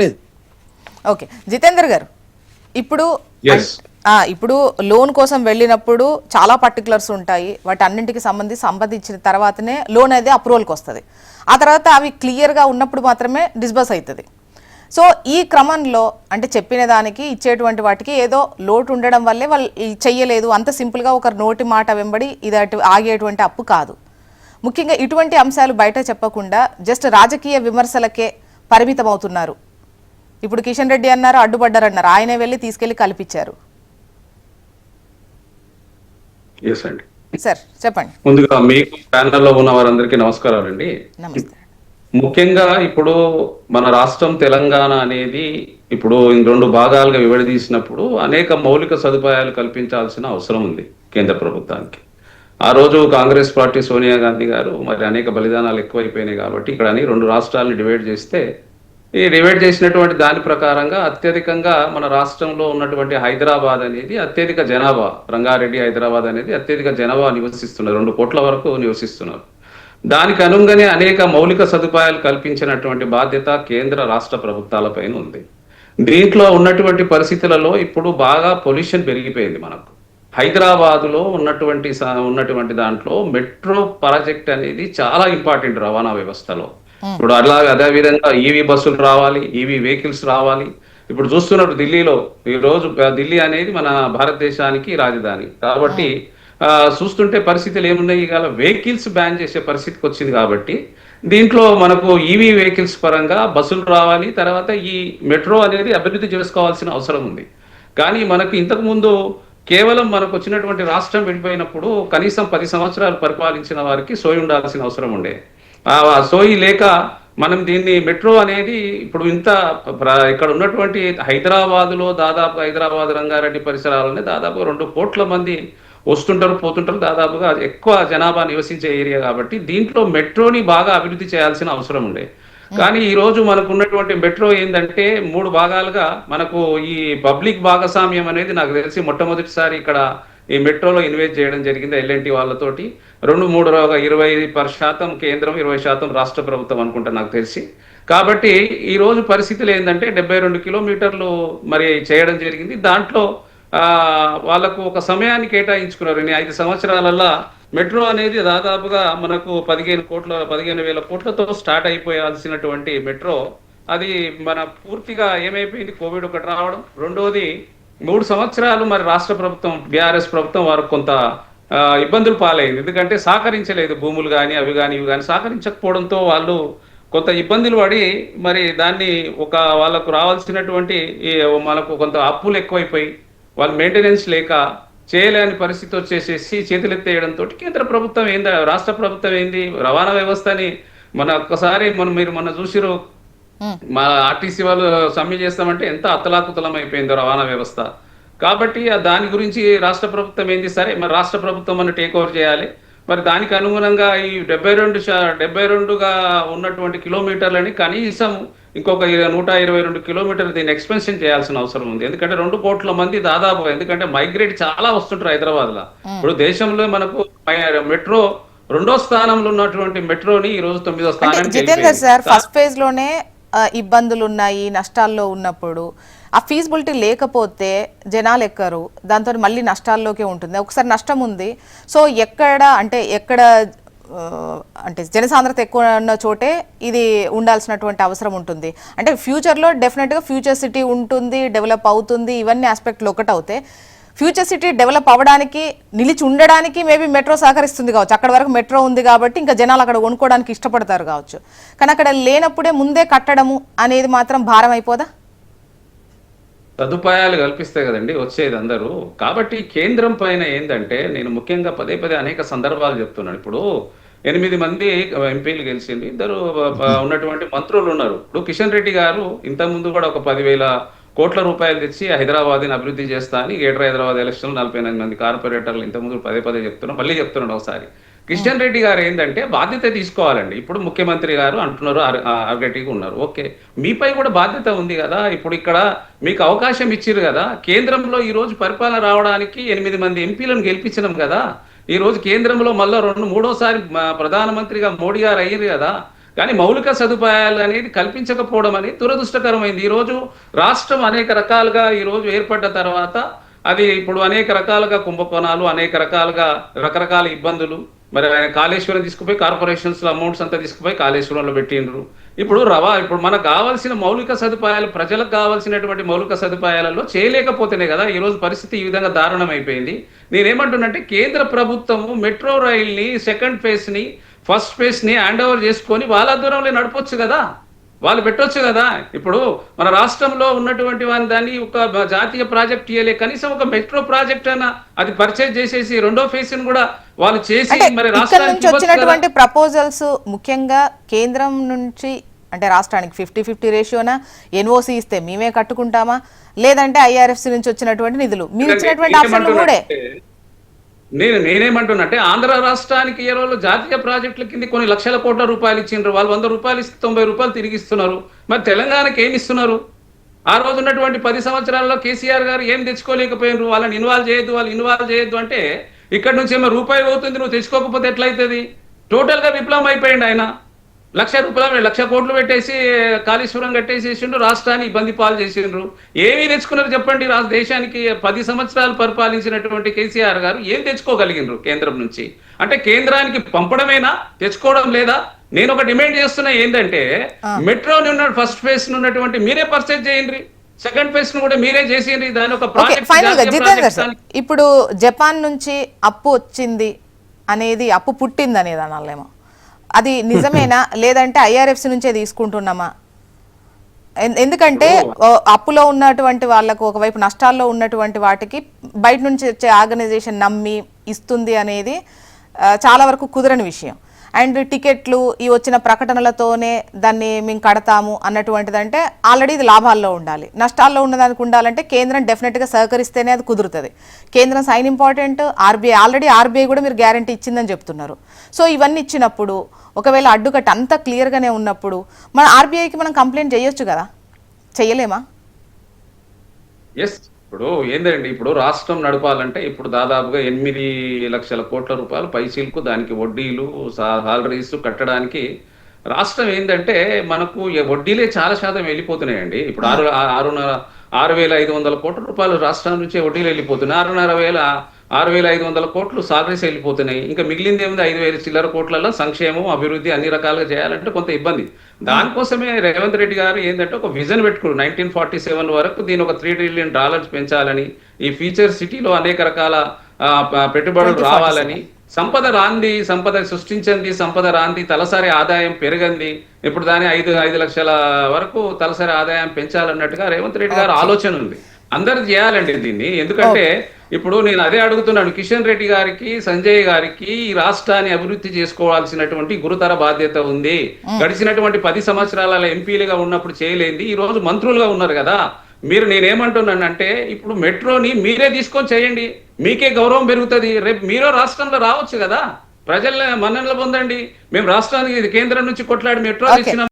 లేదు. ఓకే జితేందర్ గారు, ఇప్పుడు Yes. ఇప్పుడు లోన్ కోసం వెళ్ళినప్పుడు చాలా పర్టికులర్స్ ఉంటాయి. వాటి అన్నింటికి సంబంధించిన తర్వాతనే లోన్ అనేది అప్రూవల్కి వస్తుంది. ఆ తర్వాత అవి క్లియర్గా ఉన్నప్పుడు మాత్రమే డిస్బర్స్ అవుతుంది. సో ఈ క్రమంలో అంటే చెప్పిన దానికి ఇచ్చేటువంటి వాటికి ఏదో లోటు ఉండడం వల్లే వాళ్ళు చెయ్యలేదు, అంత సింపుల్గా ఒక నోటి మాట వెంబడి ఇది ఆగేటువంటి అప్పు కాదు. ముఖ్యంగా ఇటువంటి అంశాలు బయట చెప్పకుండా జస్ట్ రాజకీయ విమర్శలకే పరిమితం అవుతున్నారు. ఇప్పుడు కిషన్ రెడ్డి అన్నారు, అడ్డుపడ్డారన్నారు, ఆయనే వెళ్ళి తీసుకెళ్లి కల్పించారు. ఎస్ అండి. సార్ చెప్పండి. ముందుగా మీకు ప్యానల్లో ఉన్న వారందరికీ నమస్కారాలండి. నమస్తే. ముఖ్యంగా ఇప్పుడు మన రాష్ట్రం తెలంగాణ అనేది ఇప్పుడు రెండు భాగాలుగా విడదీసినప్పుడు అనేక మౌలిక సదుపాయాలు కల్పించాల్సిన అవసరం ఉంది కేంద్ర ప్రభుత్వానికి. ఆ రోజు కాంగ్రెస్ పార్టీ సోనియా గాంధీ గారు మరి అనేక బలిదానాలు ఎక్కువైపోయినాయి కాబట్టి ఇక్కడ రెండు రాష్ట్రాలను డివైడ్ చేస్తే ఈ డివైడ్ చేసినటువంటి దాని ప్రకారంగా అత్యధికంగా మన రాష్ట్రంలో ఉన్నటువంటి హైదరాబాద్ అనేది అత్యధిక జనాభా, రంగారెడ్డి హైదరాబాద్ అనేది అత్యధిక జనాభా నివసిస్తున్నారు, 2 కోట్ల వరకు నివసిస్తున్నారు. దానికి అనుగుణంగానే అనేక మౌలిక సదుపాయాలు కల్పించినటువంటి బాధ్యత కేంద్ర రాష్ట్ర ప్రభుత్వాలపైన ఉంది. దీంట్లో ఉన్నటువంటి ఇప్పుడు బాగా పొల్యూషన్ పెరిగిపోయింది. మనకు హైదరాబాదులో ఉన్నటువంటి దాంట్లో మెట్రో ప్రాజెక్ట్ అనేది చాలా ఇంపార్టెంట్ రవాణా వ్యవస్థలో. ఇప్పుడు అదే విధంగా ఈవీ బస్సులు రావాలి, ఈవీ వెహికల్స్ రావాలి. ఇప్పుడు చూస్తున్నట్టు ఢిల్లీలో ఈ రోజు ఢిల్లీ అనేది మన భారతదేశానికి రాజధాని కాబట్టి చూస్తుంటే పరిస్థితులు ఏమున్నాయి, ఇవాళ వెహికల్స్ బ్యాన్ చేసే పరిస్థితికి వచ్చింది. కాబట్టి దీంట్లో మనకు ఈవీ వెహికల్స్ పరంగా బస్సులు రావాలి, తర్వాత ఈ మెట్రో అనేది అభివృద్ధి చేసుకోవాల్సిన అవసరం ఉంది. కానీ మనకు ఇంతకు ముందు కేవలం మనకు వచ్చినటువంటి రాష్ట్రం విడిపోయినప్పుడు కనీసం 10 సంవత్సరాలు పరిపాలించిన వారికి సోయి ఉండాల్సిన అవసరం ఉండే. ఆ సోయి లేక మనం దీన్ని మెట్రో అనేది ఇప్పుడు ఇక్కడ ఉన్నటువంటి హైదరాబాద్లో దాదాపు హైదరాబాద్ రంగారెడ్డి పరిసరాలనే దాదాపు 2 కోట్ల మంది వస్తుంటారు పోతుంటారు, దాదాపుగా ఎక్కువ జనాభా నివసించే ఏరియా కాబట్టి దీంట్లో మెట్రోని బాగా అభివృద్ధి చేయాల్సిన అవసరం ఉండే. కానీ ఈ రోజు మనకు ఉన్నటువంటి మెట్రో ఏంటంటే 3 భాగాలుగా మనకు ఈ పబ్లిక్ భాగస్వామ్యం అనేది నాకు తెలిసి మొట్టమొదటిసారి ఇక్కడ ఈ మెట్రోలో ఇన్వెస్ట్ చేయడం జరిగింది ఎల్ఎన్టీ వాళ్ళతోటి. 20% కేంద్రం, 20% రాష్ట్ర ప్రభుత్వం అనుకుంటా నాకు తెలిసి. కాబట్టి ఈ రోజు పరిస్థితులు ఏంటంటే 72 కిలోమీటర్లు మరి చేయడం జరిగింది. దాంట్లో వాళ్ళకు ఒక సమయాన్ని కేటాయించుకున్నారు. 5 సంవత్సరాలల్లో మెట్రో అనేది దాదాపుగా మనకు 15,000 కోట్లతో స్టార్ట్ అయిపోయాల్సినటువంటి మెట్రో అది మన పూర్తిగా ఏమైపోయింది, కోవిడ్ ఒకటి రావడం, రెండోది 3 సంవత్సరాలు మరి రాష్ట్ర ప్రభుత్వం బీఆర్ఎస్ ప్రభుత్వం వారు కొంత ఇబ్బందులు పాలైంది. ఎందుకంటే సహకరించలేదు, భూములు కానీ అవి కానీ ఇవి కానీ సహకరించకపోవడంతో వాళ్ళు కొంత ఇబ్బందులు పడి మరి దాన్ని వాళ్ళకు రావాల్సినటువంటి మనకు కొంత అప్పులు ఎక్కువైపోయి వాళ్ళు మెయింటెనెన్స్ లేక చేయలేని పరిస్థితి వచ్చేసేసి చేతులెత్తేయడంతో కేంద్ర ప్రభుత్వం ఏంది, రాష్ట్ర ప్రభుత్వం ఏంది, రవాణా వ్యవస్థని ఒక్కసారి మీరు మొన్న చూసిరు, మా ఆర్టీసీ వాళ్ళు సమ్మె చేస్తామంటే ఎంత అతలాకుతలం అయిపోయిందో రవాణా వ్యవస్థ. కాబట్టి దాని గురించి రాష్ట్ర ప్రభుత్వం ఏంది, సరే మరి రాష్ట్ర ప్రభుత్వం అని టేక్ ఓవర్ చేయాలి. మరి దానికి అనుగుణంగా ఈ 72గా ఉన్నటువంటి కిలోమీటర్లని కనీసం ఇంకొక 122 కిలోమీటర్లు దీన్ని ఎక్స్పెన్షన్ చేయాల్సిన అవసరం ఉంది. ఎందుకంటే 2 కోట్ల మంది దాదాపు, ఎందుకంటే మైగ్రేట్ చాలా వస్తుంటారు హైదరాబాద్ లో. ఇప్పుడు దేశంలో మనకు మెట్రో 2వ స్థానంలో ఉన్నటువంటి మెట్రోని ఈ రోజు 9వ స్థానానికి. జితేందర్ సార్, ఫస్ట్ ఫేజ్ లోనే ఇబ్బందులు ఉన్నాయి, నష్టాల్లో ఉన్నప్పుడు ఆ ఫీజిబిలిటీ లేకపోతే జనాలు ఎక్కరు, దాంతో మళ్ళీ నష్టాల్లోకే ఉంటుంది. ఒకసారి నష్టం ఉంది, సో ఎక్కడ అంటే జనసాంద్రత ఎక్కువ ఉన్న చోటే ఇది ఉండాల్సినటువంటి అవసరం ఉంటుంది. అంటే ఫ్యూచర్లో డెఫినెట్గా ఫ్యూచర్ సిటీ ఉంటుంది, డెవలప్ అవుతుంది, ఇవన్నీ ఆస్పెక్ట్లు ఒకటి అవుతాయి. ఫ్యూచర్ సిటీ డెవలప్ అవ్వడానికి, నిలిచి ఉండడానికి మేబీ మెట్రో సహకరిస్తుంది కావచ్చు. అక్కడ వరకు మెట్రో ఉంది కాబట్టి ఇంకా జనాలు అక్కడ కొనుక్కోవడానికి ఇష్టపడతారు కావచ్చు. కానీ అక్కడ లేనప్పుడే ముందే కట్టడము అనేది మాత్రం భారం అయిపోదా? సదుపాయాలు కల్పిస్తే కదండి వచ్చేది అందరూ. కాబట్టి కేంద్రం పైన ఏంటంటే నేను ముఖ్యంగా పదే అనేక సందర్భాలు చెప్తున్నాను. ఇప్పుడు 8 మంది ఎంపీలు గెలిచింది, 2 ఉన్నటువంటి మంత్రులు ఉన్నారు. ఇప్పుడు కిషన్ రెడ్డి గారు ఇంతకుముందు కూడా ఒక 10,000 కోట్ల రూపాయలు తెచ్చి హైదరాబాద్ని అభివృద్ధి చేస్తా అని గ్రేటర్ హైదరాబాద్ ఎలక్షన్ 48 మంది కార్పొరేటర్లు ఇంతకుముందు పదే చెప్తున్నాం, మళ్ళీ చెప్తున్నాడు ఒకసారి. కిషన్ రెడ్డి గారు ఏంటంటే బాధ్యత తీసుకోవాలండి. ఇప్పుడు ముఖ్యమంత్రి గారు అంటున్నారు అర్గటిగా ఉన్నారు, ఓకే, మీపై కూడా బాధ్యత ఉంది కదా. ఇప్పుడు ఇక్కడ మీకు అవకాశం ఇచ్చిరు కదా, కేంద్రంలో ఈ రోజు పరిపాలన రావడానికి 8 మంది ఎంపీలను గెలిపించినాం కదా. ఈ రోజు కేంద్రంలో మళ్ళీ 3వ సారి ప్రధానమంత్రిగా మోడీ గారు అయ్యారు కదా. కానీ మౌలిక సదుపాయాలు అనేది కల్పించకపోవడం అనేది దురదృష్టకరమైంది. ఈ రోజు రాష్ట్రం అనేక రకాలుగా ఈ రోజు ఏర్పడ్డ తర్వాత అది ఇప్పుడు అనేక రకాలుగా కుంభకోణాలు, అనేక రకాలుగా రకరకాల ఇబ్బందులు. మరి ఆయన కాళేశ్వరం తీసుకుపోయి కార్పొరేషన్స్ లో అమౌంట్స్ అంతా తీసుకుపోయి కాళేశ్వరంలో పెట్టిండ్రు. ఇప్పుడు మనకు కావాల్సిన మౌలిక సదుపాయాలు, ప్రజలకు కావాల్సినటువంటి మౌలిక సదుపాయాలలో చేయలేకపోతేనే కదా ఈ రోజు పరిస్థితి ఈ విధంగా దారుణం అయిపోయింది. నేనేమంటున్నంటే కేంద్ర ప్రభుత్వము మెట్రో రైల్ని సెకండ్ ఫేజ్ ని ఫస్ట్ ఫేజ్ ని హ్యాండ్ ఓవర్ చేసుకొని వాళ్ళ దూరంలో నడపొచ్చు కదా, వాళ్ళు పెట్టొచ్చు కదా. ఇప్పుడు మన రాష్ట్రంలో ఉన్నటువంటి దాన్ని ఒక జాతీయ ప్రాజెక్ట్ ఇయ్యలే, కనీసం ఒక మెట్రో ప్రాజెక్ట్ అన్న అది పర్చేజ్ చేసేసి రెండో ఫేజ్ ని కూడా వాళ్ళు చేసి అంటే మరి ఇక్కడ రాష్ట్రానికి నుంచి వచ్చినటువంటి ప్రపోజల్స్ ముఖ్యంగా కేంద్రం నుంచి అంటే రాష్ట్రానికి 50-50 రేషియోనా, ఎన్ఓసి ఇస్తే మేమే కట్టుకుంటామా, లేదంటే ఐఆర్ఎఫ్సి నుంచి వచ్చినటువంటి నిధులు మీరు ఇచ్చినటువంటి ఆప్షన్లు మూడే. నేనేమంటున్నట్టే ఆంధ్ర రాష్ట్రానికి ఏ రోజు జాతీయ ప్రాజెక్టుల కింద కొన్ని లక్షల కోట్ల రూపాయలు ఇచ్చిండ్రు, వాళ్ళు 100 రూపాయలు ఇస్తే 90 రూపాయలు తిరిగి ఇస్తున్నారు. మరి తెలంగాణకి ఏమి ఇస్తున్నారు? ఆ రోజు ఉన్నటువంటి 10 సంవత్సరాల్లో కేసీఆర్ గారు ఏం తెచ్చుకోలేకపోయినారు? వాళ్ళని ఇన్వాల్వ్ చేయొద్దు అంటే ఇక్కడ నుంచి ఏమో రూపాయి పోతుంది, నువ్వు తెచ్చుకోకపోతే ఎట్లయితుంది? టోటల్ గా విప్లవం అయిపోయింది ఆయన. 1,00,000 కోట్లు పెట్టేసి కాళేశ్వరం కట్టేసేసిండ్రు, రాష్ట్రాన్ని ఇబ్బంది పాలు చేసిండ్రు. ఏమి తెచ్చుకున్నారు చెప్పండి? దేశానికి 10 సంవత్సరాలు పరిపాలించినటువంటి కేసీఆర్ గారు ఏం తెచ్చుకోగలిగినరు కేంద్రం నుంచి? అంటే కేంద్రానికి పంపడమేనా, తెచ్చుకోవడం లేదా? నేను ఒక డిమాండ్ చేస్తున్నా ఏంటంటే మెట్రోని ఉన్న ఫస్ట్ ఫేజ్ ఉన్నటువంటి మీరే పర్చేజ్ చేయండి, సెకండ్ ఫేజ్ ను కూడా మీరే చేసేయండి. దాని ఒక ప్రాజెక్ట్. ఇప్పుడు జపాన్ నుంచి అప్పు వచ్చింది అనేది, అప్పు పుట్టింది అనేది అనాలేమో, అది నిజమేనా లేదంటే ఐఆర్ఎఫ్సి నుంచే తీసుకుంటున్నామా? ఎందుకంటే అప్పులో ఉన్నటువంటి వాళ్ళకు ఒకవైపు నష్టాల్లో ఉన్నటువంటి వాటికి బయట నుంచి వచ్చే ఆర్గనైజేషన్ నమ్మి ఇస్తుంది అనేది చాలా వరకు కుదరని విషయం. అండ్ టికెట్లు ఈ వచ్చిన ప్రకటనలతోనే దాన్ని మేము కడతాము అన్నటువంటిదంటే ఆల్రెడీ ఇది లాభాల్లో ఉండాలి, నష్టాల్లో ఉన్నదానికి ఉండాలంటే కేంద్రం డెఫినెట్గా సహకరిస్తేనే అది కుదురుతుంది. కేంద్రం సైన్ ఇంపార్టెంట్, ఆర్బీఐ కూడా మీరు గ్యారంటీ ఇచ్చిందని చెప్తున్నారు. సో ఇవన్నీ ఇచ్చినప్పుడు ఒకవేళ అడ్డుకట్ట అంత క్లియర్గానే ఉన్నప్పుడు మన ఆర్బీఐకి మనం కంప్లైంట్ చేయొచ్చు కదా, చెయ్యలేమా? ఎస్, ఇప్పుడు ఏందండి, ఇప్పుడు రాష్ట్రం నడపాలంటే ఇప్పుడు దాదాపుగా 8 లక్షల కోట్ల రూపాయలు పైసీలకు, దానికి వడ్డీలు, సాలరీస్ కట్టడానికి రాష్ట్రం ఏంటంటే మనకు వడ్డీలే చాలా శాతం వెళ్ళిపోతున్నాయండి. ఇప్పుడు 6,500 కోట్ల రూపాయలు రాష్ట్రం నుంచే వడ్డీలు వెళ్ళిపోతున్నాయి. 6,500 కోట్లు సాలరీస్ వెళ్ళిపోతున్నాయి. ఇంకా మిగిలింది ఏముంది? 5,000 చిల్లర కోట్లలో సంక్షేమం, అభివృద్ధి అన్ని రకాలుగా చేయాలంటే కొంత ఇబ్బంది. దానికోసమే రేవంత్ రెడ్డి గారు ఏంటంటే ఒక విజన్ పెట్టుకున్నారు. 1947 వరకు దీని ఒక $3 ట్రిలియన్ పెంచాలని, ఈ ఫ్యూచర్ సిటీలో అనేక రకాల పెట్టుబడులు రావాలని, సంపద సృష్టించింది, సంపద రాంది, తలసరి ఆదాయం పెరగంది. ఇప్పుడు దాని 5 లక్షల వరకు తలసరి ఆదాయం పెంచాలన్నట్టుగా రేవంత్ రెడ్డి గారు ఆలోచన ఉంది. అందరు చేయాలండి దీన్ని. ఎందుకంటే ఇప్పుడు నేను అదే అడుగుతున్నాను, కిషన్ రెడ్డి గారికి, సంజయ్ గారికి ఈ రాష్ట్రాన్ని అభివృద్ధి చేసుకోవాల్సినటువంటి గురుతర బాధ్యత ఉంది. గడిచినటువంటి 10 సంవత్సరాల ఎంపీలుగా ఉన్నప్పుడు చేయలేంది ఈ రోజు మంత్రులుగా ఉన్నారు కదా. నేనేమంటున్నానంటే ఇప్పుడు మెట్రోని మీరే తీసుకొని చేయండి, మీకే గౌరవం పెరుగుతుంది. రేపు మీరో రాష్ట్రంలో రావచ్చు కదా, ప్రజల మన్ననలు పొందండి. మేము రాష్ట్రానికి కేంద్రం నుంచి కొట్లాడి మెట్రో ఇచ్చిన